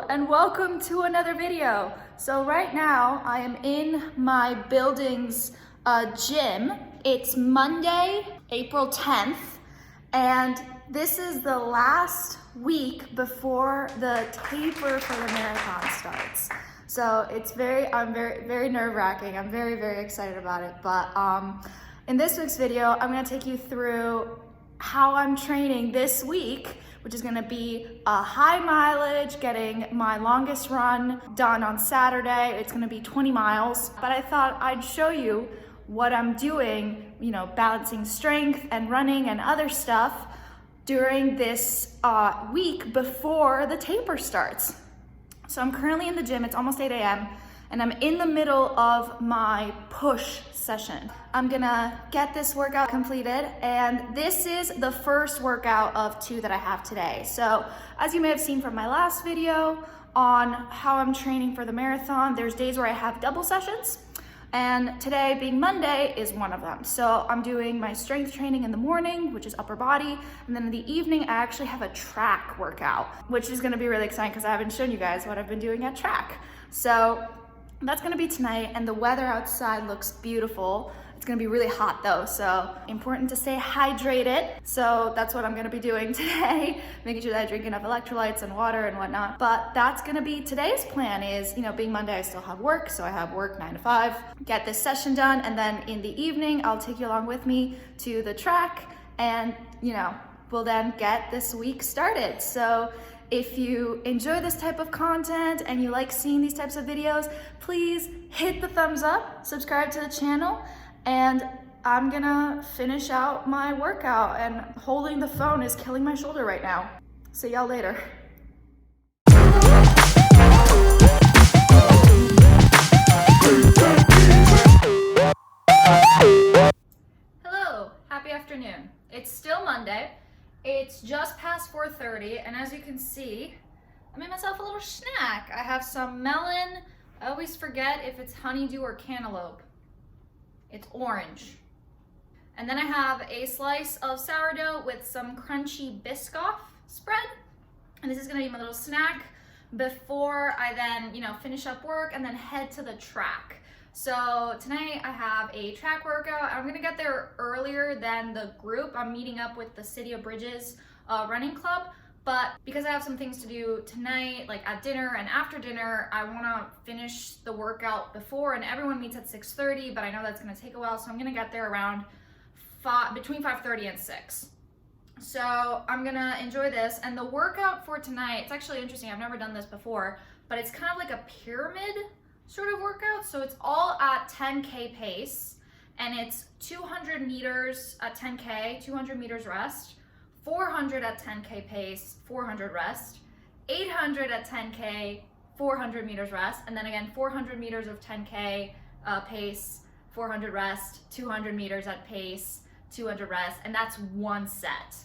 and welcome to another video. So right now I am in my building's gym. It's Monday, April 10th, and this is the last week before the taper for the marathon starts. So it's I'm very nerve-wracking. I'm very excited about it. But in this week's video, I'm gonna take you through how I'm training this week, which is gonna be a high mileage, getting my longest run done on Saturday. It's gonna be 20 miles, but I thought I'd show you what I'm doing, balancing strength and running and other stuff during this week before the taper starts. So I'm currently in the gym, it's almost 8 a.m., and I'm in the middle of my push session. I'm gonna get this workout completed, and this is the first workout of 2 that I have today. So as you may have seen from my last video on how I'm training for the marathon, there's days where I have double sessions, and today being Monday is one of them. So I'm doing my strength training in the morning, which is upper body, and then in the evening I actually have a track workout, which is gonna be really exciting because I haven't shown you guys what I've been doing at track. So that's gonna be tonight, and the weather outside looks beautiful. It's gonna be really hot though, so important to stay hydrated. So that's what I'm gonna be doing today, making sure that I drink enough electrolytes and water and whatnot. But that's gonna be today's plan is, being Monday, I still have work, so I have work 9 to 5, get this session done, and then in the evening, I'll take you along with me to the track, and we'll then get this week started. So if you enjoy this type of content and you like seeing these types of videos, please hit the thumbs up, subscribe to the channel, and I'm gonna finish out my workout, and holding the phone is killing my shoulder right now. See y'all later. Hello, happy afternoon. It's still Monday. It's just past 4:30, and as you can see, I made myself a little snack. I have some melon. I always forget if it's honeydew or cantaloupe. It's orange. And then I have a slice of sourdough with some crunchy Biscoff spread. And this is gonna be my little snack before I then, finish up work and then head to the track. So tonight I have a track workout. I'm gonna get there earlier than the group. I'm meeting up with the City of Bridges running club, but because I have some things to do tonight, like at dinner and after dinner, I wanna finish the workout before, and everyone meets at 6:30, but I know that's gonna take a while, so I'm gonna get there around between 5:30 and 6. So I'm gonna enjoy this, and the workout for tonight, it's actually interesting, I've never done this before, but it's kind of like a pyramid sort of workout. So it's all at 10K pace, and it's 200 meters at 10K, 200 meters rest, 400 at 10K pace, 400 rest, 800 at 10K, 400 meters rest, and then again 400 meters of 10K pace, 400 rest, 200 meters at pace, 200 rest, and that's one set.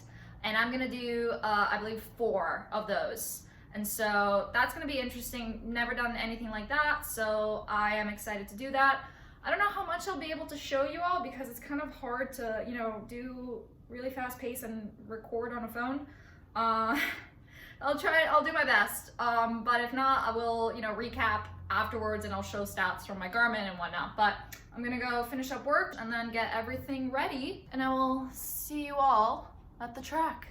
And I'm gonna do, I believe, 4 of those. And so that's gonna be interesting. Never done anything like that, so I am excited to do that. I don't know how much I'll be able to show you all because it's kind of hard to, do really fast pace and record on a phone. I'll do my best. But if not, I will, recap afterwards, and I'll show stats from my Garmin and whatnot. But I'm gonna go finish up work and then get everything ready, and I will see you all at the track.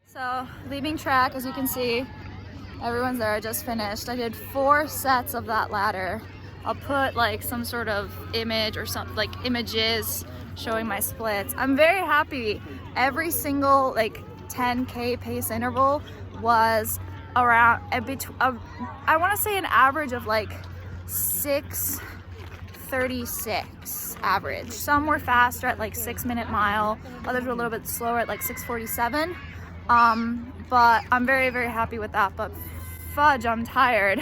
So leaving track, as you can see, everyone's there. I just finished. I did 4 sets of that ladder. I'll put like some sort of image or something, like images showing my splits. I'm very happy. Every single 10K pace interval was around I want to say an average of 6:36 average. Some were faster at 6-minute mile. Others were a little bit slower at 6:47. But I'm very happy with that. But fudge, I'm tired.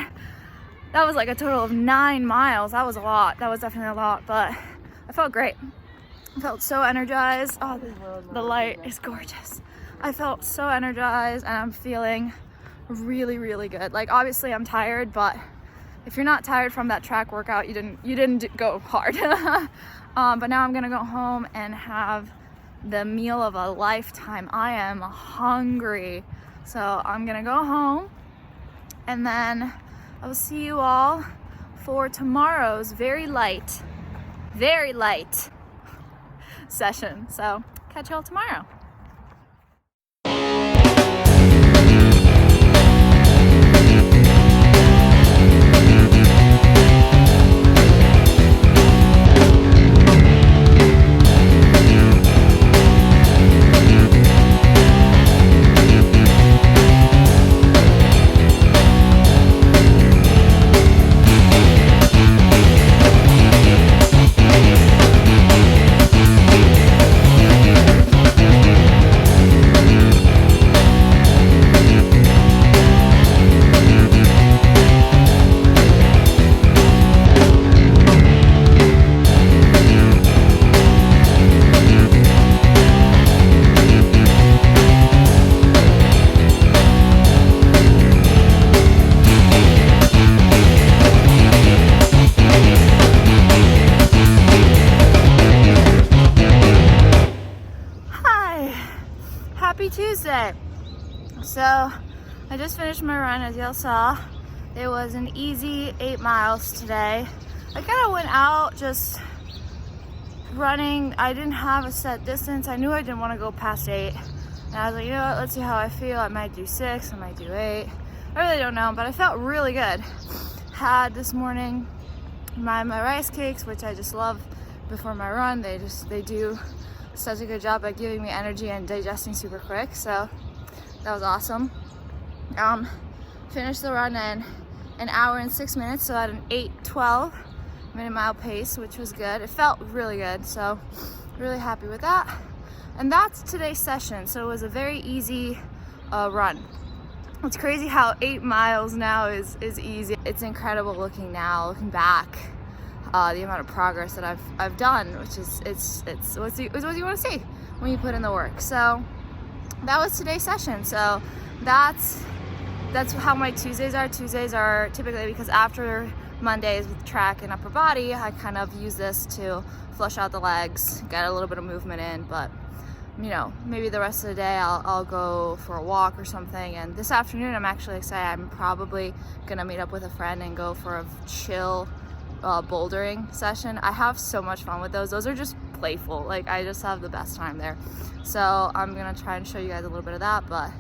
That was a total of 9 miles. That was a lot. That was definitely a lot, but I felt great. I felt so energized. Oh, the light is gorgeous. I felt so energized and I'm feeling really, really good. Like obviously I'm tired, but if you're not tired from that track workout, you didn't go hard. But now I'm gonna go home and have the meal of a lifetime. I am hungry. So I'm gonna go home and then I will see you all for tomorrow's very light session. So catch y'all tomorrow. Happy Tuesday. So I just finished my run, as y'all saw. It was an easy 8 miles today. I kind of went out just running. I didn't have a set distance. I knew I didn't want to go past 8. And I was like, you know what, let's see how I feel. I might do 6, I might do 8. I really don't know, but I felt really good. Had this morning my rice cakes, which I just love before my run. They do such a good job at giving me energy and digesting super quick, so that was awesome. Finished the run in an hour and 6 minutes, so at an 8:12 minute mile pace, which was good. It felt really good, so really happy with that. And that's today's session. So it was a very easy run. It's crazy how 8 miles now is easy. It's incredible looking back, the amount of progress that I've done, which is it's what you want to see when you put in the work. So that was today's session. So that's how my Tuesdays are. Tuesdays are typically, because after Mondays with track and upper body, I kind of use this to flush out the legs, get a little bit of movement in, but you know, maybe the rest of the day I'll go for a walk or something. And this afternoon I'm actually excited. I'm probably gonna meet up with a friend and go for a chill bouldering session. I have so much fun with those. Those are just playful. Like I just have the best time there. So I'm gonna try and show you guys a little bit of that, but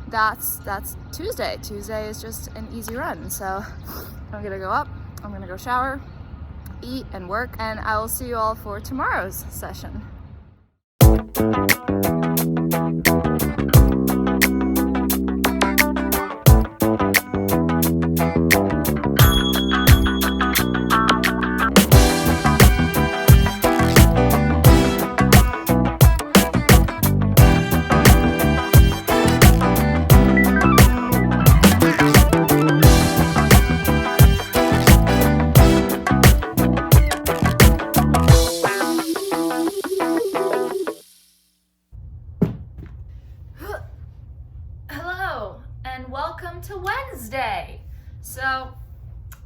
that's Tuesday. Tuesday is just an easy run. So I'm gonna go up, I'm gonna go shower, eat and work, and I will see you all for tomorrow's session. Welcome to Wednesday. So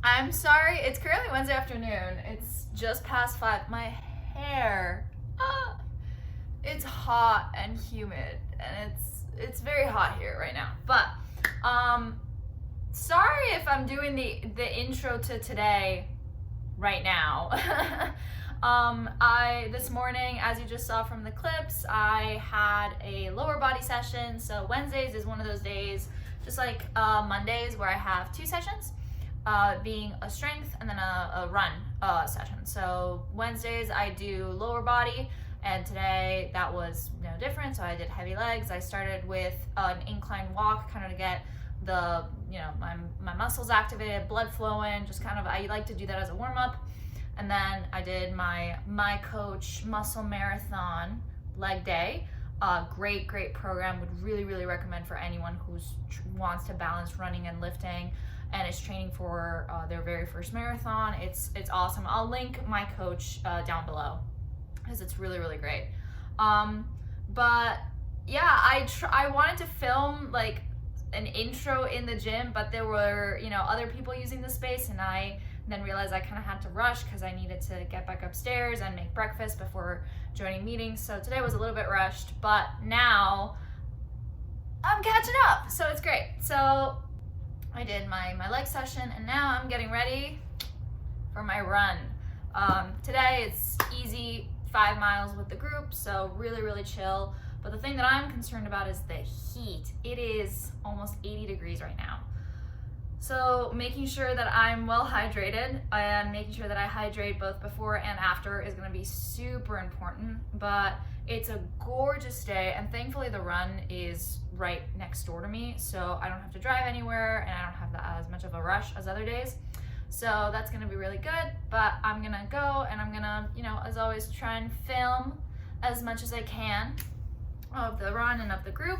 I'm sorry, it's currently Wednesday afternoon. It's just past 5. My hair, it's hot and humid, and it's very hot here right now. But sorry if I'm doing the intro to today right now. This morning, as you just saw from the clips, I had a lower body session. So Wednesdays is one of those days, just like Mondays, where I have 2 sessions, being a strength and then a run session. So Wednesdays I do lower body, and today that was no different. So I did heavy legs. I started with an incline walk, kind of to get the, my muscles activated, blood flowing, just kind of, I like to do that as a warm up. And then I did my Coach Muscle Marathon leg day. Great program. Would really recommend for anyone who wants to balance running and lifting and is training for their very first marathon. It's awesome. I'll link my coach down below. because it's really, really great. But yeah, I wanted to film like an intro in the gym, but there were, you know, other people using the space, and I then realized I kind of had to rush because I needed to get back upstairs and make breakfast before joining meetings. So today was a little bit rushed, but now I'm catching up, so it's great. So I did my leg session, and now I'm getting ready for my run. Today it's easy 5 miles with the group, so really, really chill. But the thing that I'm concerned about is the heat. It is almost 80 degrees right now. So making sure that I'm well hydrated and making sure that I hydrate both before and after is gonna be super important. But it's a gorgeous day, and thankfully the run is right next door to me, so I don't have to drive anywhere and I don't have as much of a rush as other days. So that's gonna be really good, but I'm gonna go and I'm gonna, you know, as always, try and film as much as I can of the run and of the group.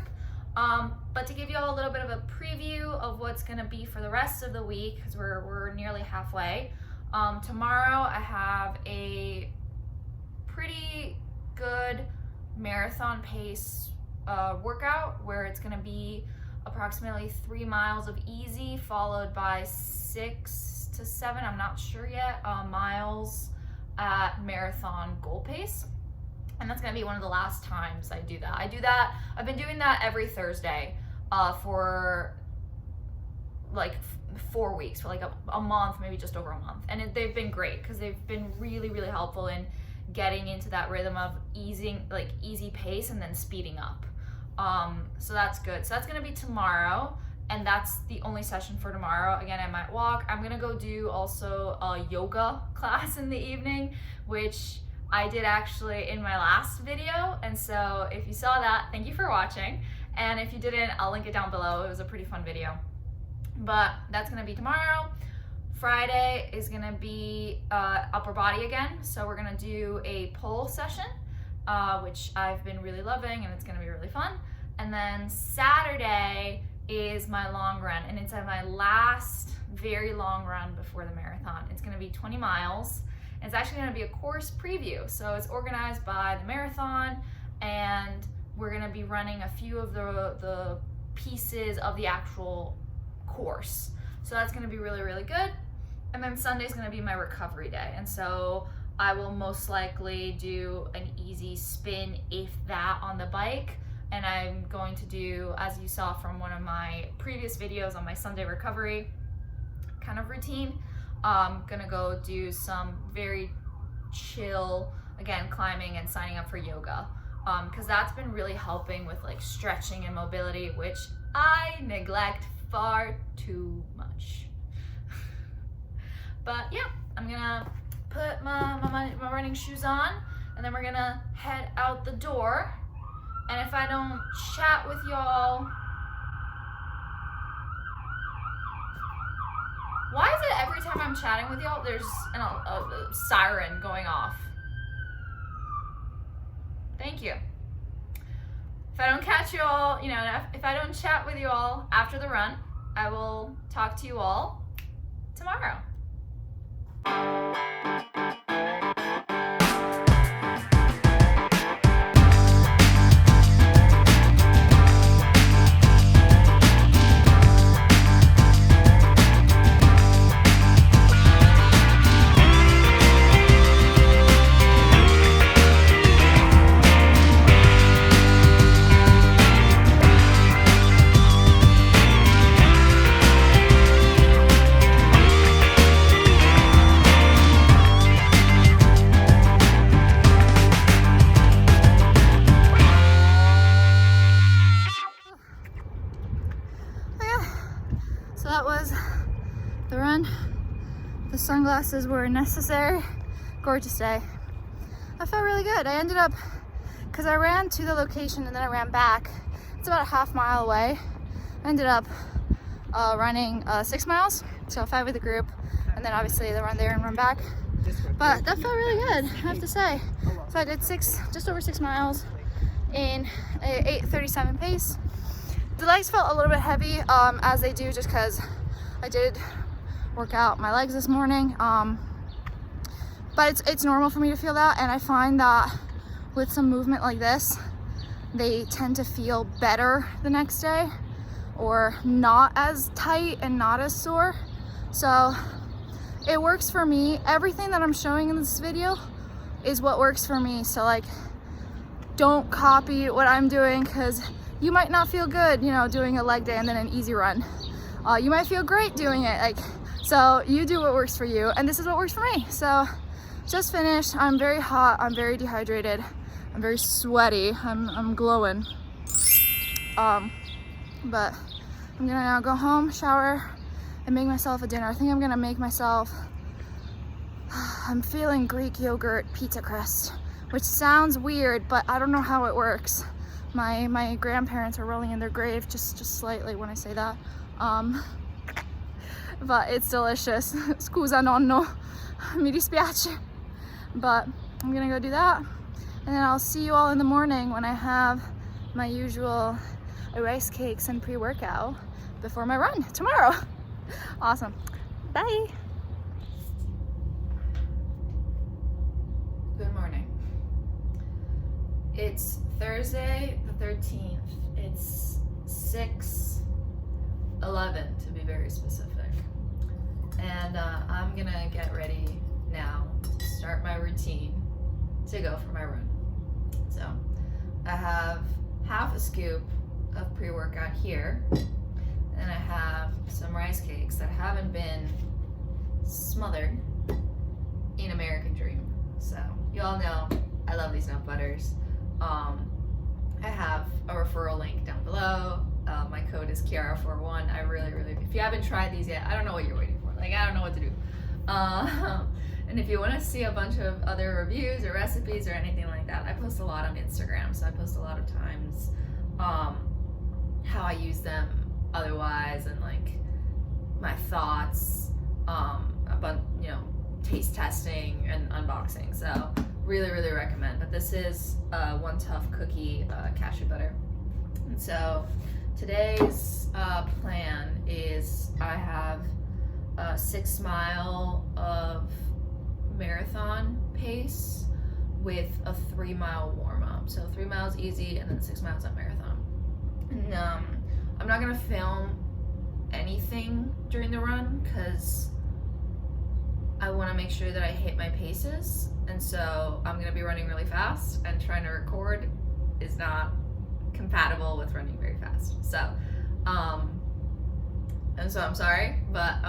But to give you all a little bit of a preview of what's gonna be for the rest of the week, because we're nearly halfway. Tomorrow I have a pretty good marathon pace workout where it's gonna be approximately 3 miles of easy, followed by 6 to 7, I'm not sure yet, miles at marathon goal pace. And that's gonna be one of the last times I do that. I've been doing that every Thursday for like 4 weeks, for like a month, maybe just over a month. And they've been great because they've been really, really helpful in getting into that rhythm of easy pace and then speeding up. So that's good. So that's gonna be tomorrow, and that's the only session for tomorrow. Again, I might walk. I'm gonna go do also a yoga class in the evening, which I did actually in my last video. And so if you saw that, thank you for watching. And if you didn't, I'll link it down below. It was a pretty fun video. But that's gonna be tomorrow. Friday is gonna be upper body again. So we're gonna do a pull session, which I've been really loving, and it's gonna be really fun. And then Saturday is my long run, and it's my last very long run before the marathon. It's gonna be 20 miles. It's actually gonna be a course preview. So it's organized by the marathon, and we're gonna be running a few of the pieces of the actual course. So that's gonna be really, really good. And then Sunday's gonna be my recovery day. And so I will most likely do an easy spin, if that, on the bike. And I'm going to do, as you saw from one of my previous videos on my Sunday recovery kind of routine, I'm gonna go do some very chill, again, climbing and signing up for yoga. Because that's been really helping with like stretching and mobility, which I neglect far too much. But yeah, I'm gonna put my running shoes on, and then we're gonna head out the door. And if I don't chat with y'all, why is it every time I'm chatting with y'all, there's a siren going off? Thank you. If I don't catch you all, you know, if I don't chat with you all after the run, I will talk to you all tomorrow. So that was the run. The sunglasses were necessary. Gorgeous day. I felt really good. I ended up, because I ran to the location and then I ran back. It's about a half mile away. I ended up running 6 miles, so 5 with the group, and then obviously the run there and run back. But that felt really good, I have to say. So I did just over 6 miles in a 8:37 pace. The legs felt a little bit heavy, as they do, just because I did work out my legs this morning. But it's normal for me to feel that, and I find that with some movement like this, they tend to feel better the next day, or not as tight and not as sore. So it works for me. Everything that I'm showing in this video is what works for me. So like, don't copy what I'm doing, because you might not feel good, you know, doing a leg day and then an easy run. You might feel great doing it, like, so you do what works for you, and this is what works for me. So just finished. I'm very hot, I'm very dehydrated, I'm very sweaty, I'm glowing. But I'm gonna now go home, shower, and make myself a dinner. I think I'm gonna make myself, I'm feeling Greek yogurt pizza crust, which sounds weird, but I don't know how it works. My grandparents are rolling in their grave just slightly when I say that. But it's delicious. Scusa nonno, mi dispiace. But I'm gonna go do that, and then I'll see you all in the morning when I have my usual rice cakes and pre-workout before my run tomorrow. Awesome. Bye. Good morning. It's Thursday the 13th. It's 6:11 to be very specific. And I'm gonna get ready now to start my routine to go for my run. So I have half a scoop of pre-workout here, and I have some rice cakes that haven't been smothered in American Dream. So you all know I love these nut butters. I have a referral link down below. My code is Kiara41. I really, if you haven't tried these yet, I don't know what you're waiting for. Like, I don't know what to do. And if you want to see a bunch of other reviews or recipes or anything like that, I post a lot on Instagram. So I post a lot of times how I use them otherwise, and like my thoughts about, you know, taste testing and unboxing. So really recommend. But this is One Tough Cookie cashew butter. And so today's plan is I have a 6 mile of marathon pace with a 3 mile warm up. So 3 miles easy and then 6 miles at marathon. And I'm not gonna film anything during the run because I want to make sure that I hit my paces, and so I'm gonna be running really fast, and trying to record is not compatible with running very fast. So and so I'm sorry, but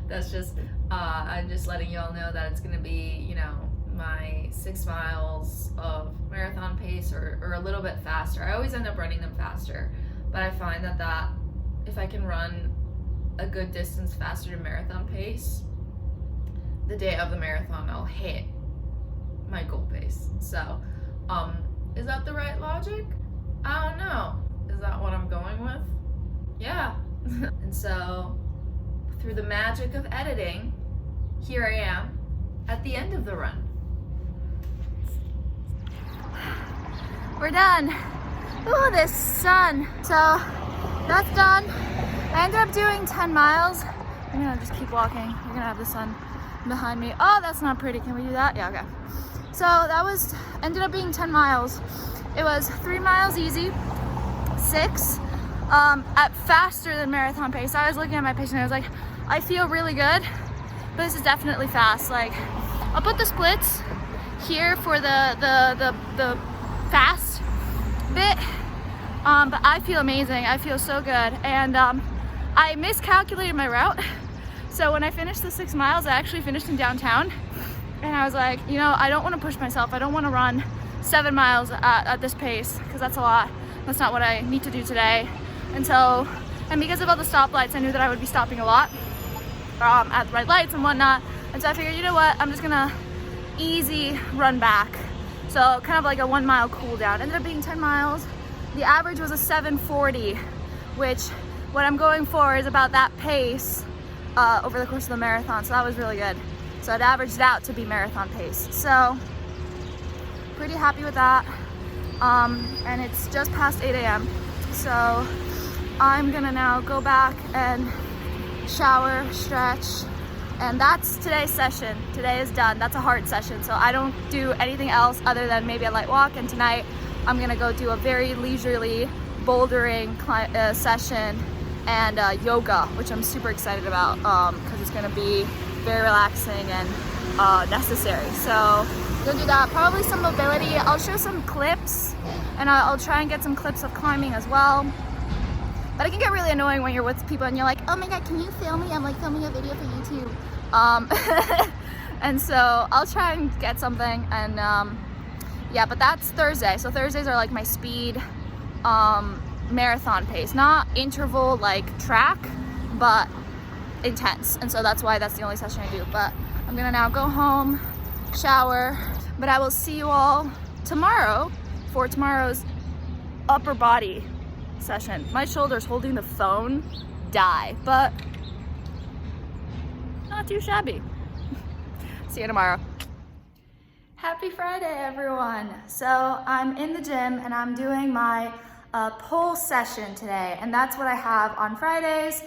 that's just I'm just letting you all know that it's gonna be, you know, my 6 miles of marathon pace, or a little bit faster. I always end up running them faster, but I find that if I can run a good distance faster than marathon pace, the day of the marathon I'll hit my goal pace. So is that the right logic? I don't know. Is that what I'm going with? Yeah. And so through the magic of editing, here I am at the end of the run. We're done. Ooh, this sun. So that's done. I ended up doing 10 miles. I'm gonna just keep walking. You're gonna have the sun behind me. Oh, that's not pretty. Can we do that? Yeah, okay. So that ended up being 10 miles. It was 3 miles easy, 6 at faster than marathon pace. I was looking at my pace and I was like, I feel really good, but this is definitely fast. Like, I'll put the splits here for the fast bit, but I feel amazing. I feel so good, and I miscalculated my route. So when I finished the 6 miles, I actually finished in downtown, and I was like, you know, I don't want to push myself. I don't want to run 7 miles at this pace, because that's a lot. That's not what I need to do today. And because of all the stoplights, I knew that I would be stopping a lot at the red lights and whatnot. And so I figured, you know what, I'm just gonna easy run back. So kind of like a 1 mile cool down. Ended up being 10 miles. The average was a 7:40, which what I'm going for is about that pace over the course of the marathon. So that was really good. So it averaged out to be marathon pace. So pretty happy with that. And it's just past 8 a.m. So I'm gonna now go back and shower, stretch, And that's today's session. Today is done. That's a hard session. So I don't do anything else other than maybe a light walk. And tonight I'm gonna go do a very leisurely bouldering session and yoga, which I'm super excited about because it's gonna be very relaxing and necessary. So I'm gonna do that. Probably some mobility. I'll show some clips and I'll try and get some clips of climbing as well. But it can get really annoying when you're with people and you're like, oh my God, can you film me? I'm like filming a video for YouTube. And so I'll try and get something and yeah, but that's Thursday. So Thursdays are like my speed marathon pace, not interval like track, but intense. And so that's why that's the only session I do. But I'm gonna now go home, shower, but I will see you all tomorrow for tomorrow's upper body session. My shoulders holding the phone die, but not too shabby. See you tomorrow. Happy Friday, everyone. So I'm in the gym and I'm doing my pull session today, and that's what I have on Fridays.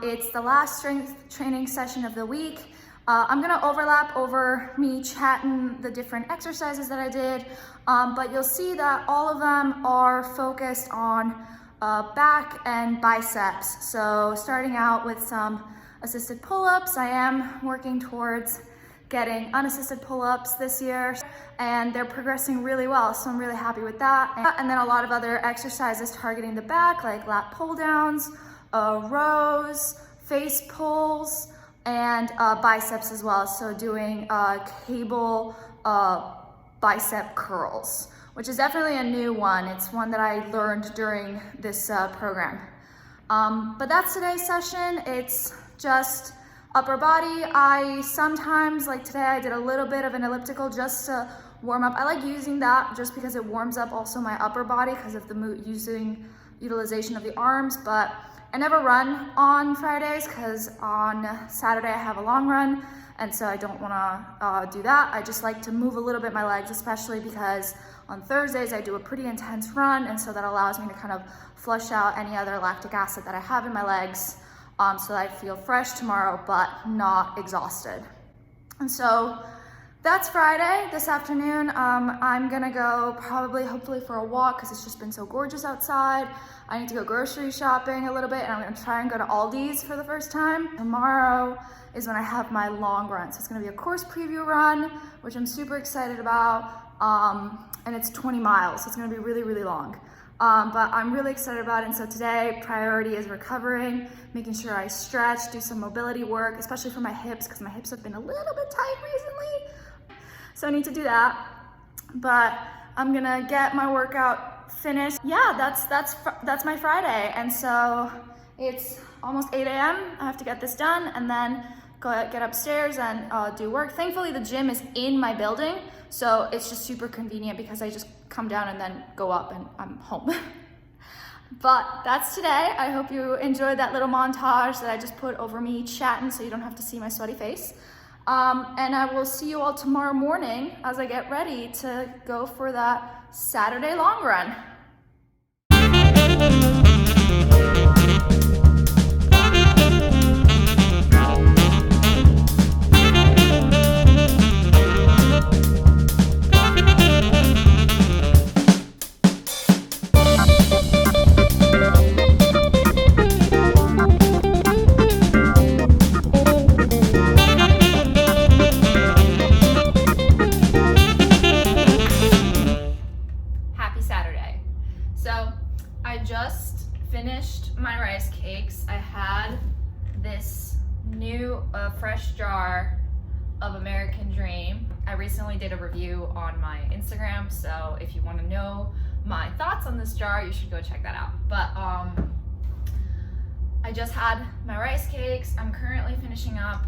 It's the last strength training session of the week. I'm gonna overlap over me chatting the different exercises that I did, but you'll see that all of them are focused on back and biceps. So starting out with some assisted pull-ups, I am working towards getting unassisted pull-ups this year, and they're progressing really well, so I'm really happy with that. And then a lot of other exercises targeting the back, like lat pull-downs, rows, face pulls, and biceps as well. So doing cable bicep curls, which is definitely a new one. It's one that I learned during this program. But that's today's session. It's just upper body. I sometimes, like today, I did a little bit of an elliptical just to warm up. I like using that just because it warms up also my upper body because of the utilization of the arms, but I never run on Fridays because on Saturday I have a long run, and so I don't wanna do that. I just like to move a little bit my legs, especially because on Thursdays I do a pretty intense run, and so that allows me to kind of flush out any other lactic acid that I have in my legs, so that I feel fresh tomorrow but not exhausted. And so that's Friday. This afternoon I'm gonna go hopefully for a walk because it's just been so gorgeous outside. I need to go grocery shopping a little bit, and I'm gonna try and go to Aldi's for the first time. Tomorrow is when I have my long run. So it's gonna be a course preview run, which I'm super excited about. And it's 20 miles, so it's gonna be really, really long. But I'm really excited about it. And so today, priority is recovering, making sure I stretch, do some mobility work, especially for my hips, because my hips have been a little bit tight recently. So I need to do that. But I'm gonna get my workout finished. Yeah, that's my Friday. And so it's almost 8 a.m. I have to get this done and then get upstairs and do work. Thankfully, the gym is in my building, so it's just super convenient because I just come down and then go up and I'm home. But that's today. I hope you enjoyed that little montage that I just put over me chatting so you don't have to see my sweaty face. And I will see you all tomorrow morning as I get ready to go for that Saturday long run. Fresh jar of American Dream. I recently did a review on my Instagram, so if you want to know my thoughts on this jar, you should go check that out. But I just had my rice cakes. I'm currently finishing up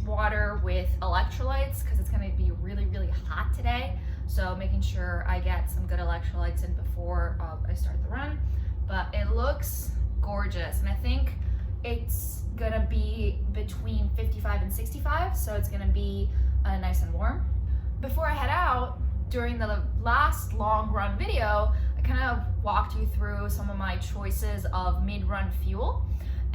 water with electrolytes because it's going to be really, really hot today. So making sure I get some good electrolytes in before I start the run. But it looks gorgeous, and I think it's gonna be between 55 and 65, so it's gonna be nice and warm. Before I head out, during the last long run video, I kind of walked you through some of my choices of mid-run fuel,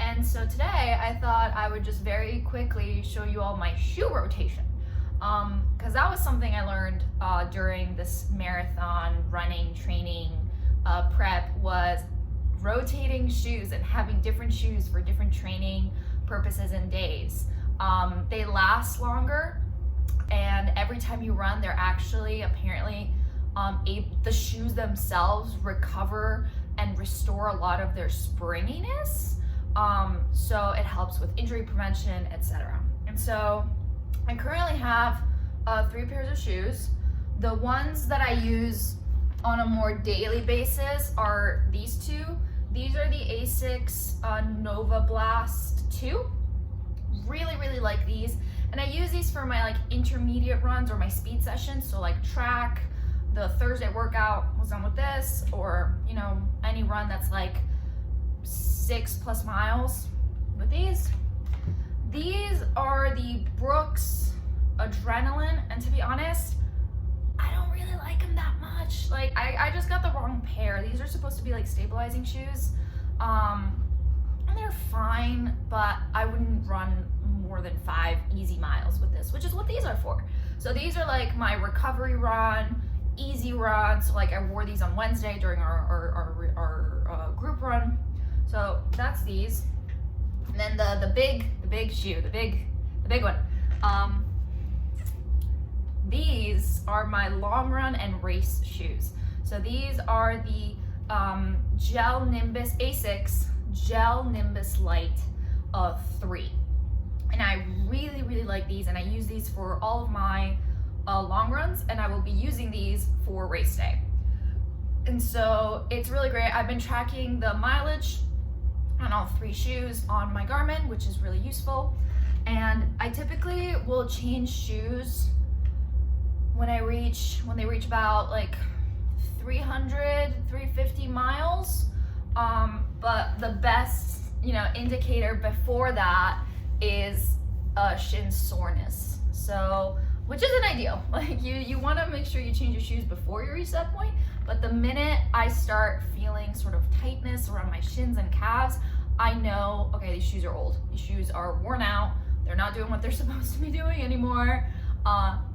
And so today I thought I would just very quickly show you all my shoe rotation. Because that was something I learned during this marathon running training prep, was rotating shoes and having different shoes for different training purposes and days. They last longer, and every time you run, they're actually apparently the shoes themselves recover and restore a lot of their springiness. So it helps with injury prevention, etc. And so I currently have 3 pairs of shoes. The ones that I use on a more daily basis are these 2. These are the Asics Nova Blast 2. Really like these. And I use these for my like intermediate runs or my speed sessions. So like track, the Thursday workout was done with this, or you know, any run that's like 6+ miles with these. These are the Brooks Adrenaline, and to be honest, I don't really like them that much. Like I just got the wrong pair. These are supposed to be like stabilizing shoes, and they're fine, but I wouldn't run more than 5 easy miles with this, which is what these are for. So these are like my recovery run, easy run. So like I wore these on Wednesday during our group run. So that's these. And then the big shoe, the big one. These are my long run and race shoes. So these are the Gel Nimbus Asics Gel Nimbus Light 3. And I really like these, and I use these for all of my long runs, and I will be using these for race day. And so it's really great. I've been tracking the mileage on all 3 shoes on my Garmin, which is really useful. And I typically will change shoes when they reach about like 350 miles. But the best, you know, indicator before that is shin soreness. So, which isn't ideal. Like you want to make sure you change your shoes before you reach that point. But the minute I start feeling sort of tightness around my shins and calves, I know, okay, these shoes are old. These shoes are worn out. They're not doing what they're supposed to be doing anymore.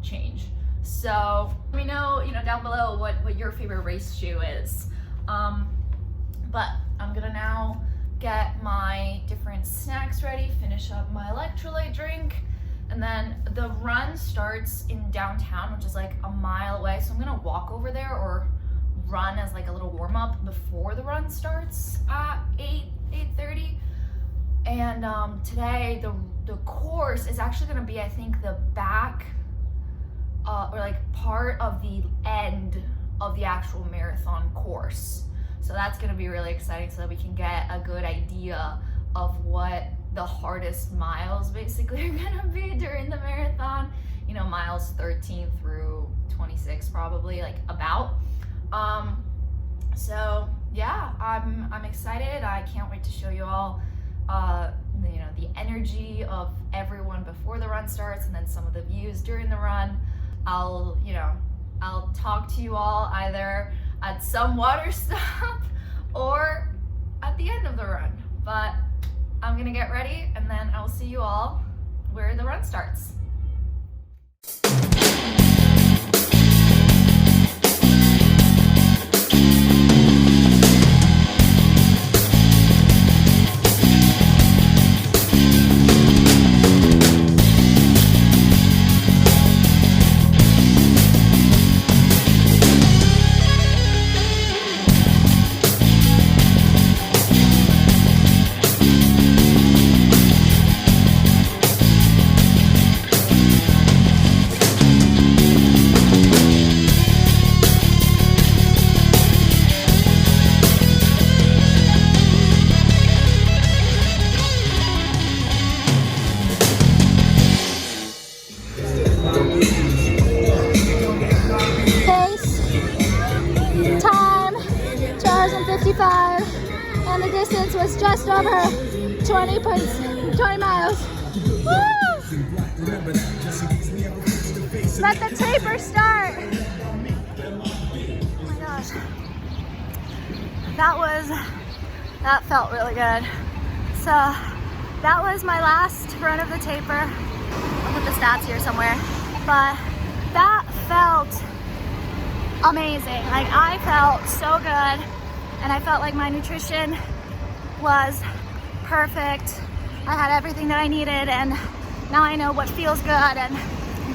Change. So let me know, you know, down below what your favorite race shoe is. But I'm gonna now get my different snacks ready, finish up my electrolyte drink, and then the run starts in downtown, which is like a mile away. So I'm gonna walk over there or run as like a little warm up before the run starts at 8:30. And today the course is actually gonna be, I think, the back or like part of the end of the actual marathon course. So that's gonna be really exciting, so that we can get a good idea of what the hardest miles basically are gonna be during the marathon. You know, miles 13 through 26 probably, like about. So yeah, I'm excited. I can't wait to show you all you know, the energy of everyone before the run starts, and then some of the views during the run. I'll talk to you all either at some water stop or at the end of the run. But I'm gonna get ready, and then I'll see you all where the run starts. And the distance was just over 20 miles. Woo! Let the taper start. Oh my gosh. That felt really good. So that was my last run of the taper. I'll put the stats here somewhere. But that felt amazing. Like, I felt so good, and I felt like my nutrition was perfect. I had everything that I needed, and now I know what feels good and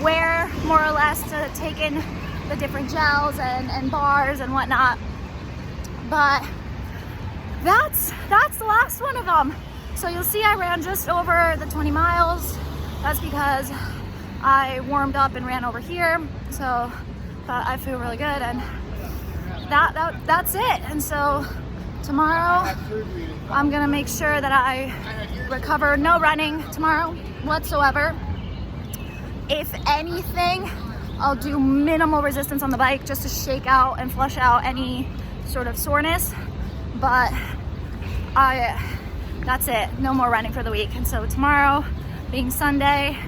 where more or less to take in the different gels and bars and whatnot. But that's the last one of them. So you'll see I ran just over the 20 miles. That's because I warmed up and ran over here. So I feel really good, and that's it. And so tomorrow I'm gonna make sure that I recover. No running tomorrow whatsoever. If anything, I'll do minimal resistance on the bike just to shake out and flush out any sort of soreness. But that's it. No more running for the week. And so tomorrow, being Sunday,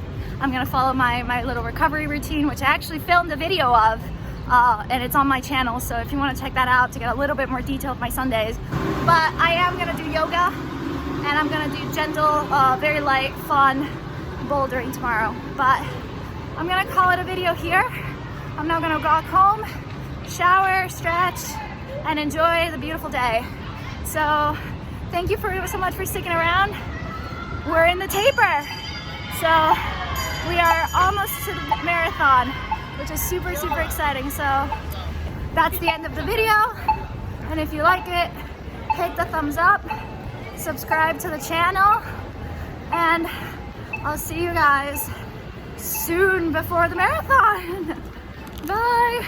I'm gonna follow my little recovery routine, which I actually filmed a video of, and it's on my channel. So if you want to check that out to get a little bit more detail of my Sundays. But I am gonna do yoga, and I'm gonna do gentle, very light, fun bouldering tomorrow. But I'm gonna call it a video here. I'm now gonna walk home, shower, stretch, and enjoy the beautiful day. So thank you so much for sticking around. We're in the taper. So we are almost to the marathon, which is super, super exciting. So that's the end of the video. And if you like it, hit the thumbs up, subscribe to the channel, and I'll see you guys soon before the marathon. Bye.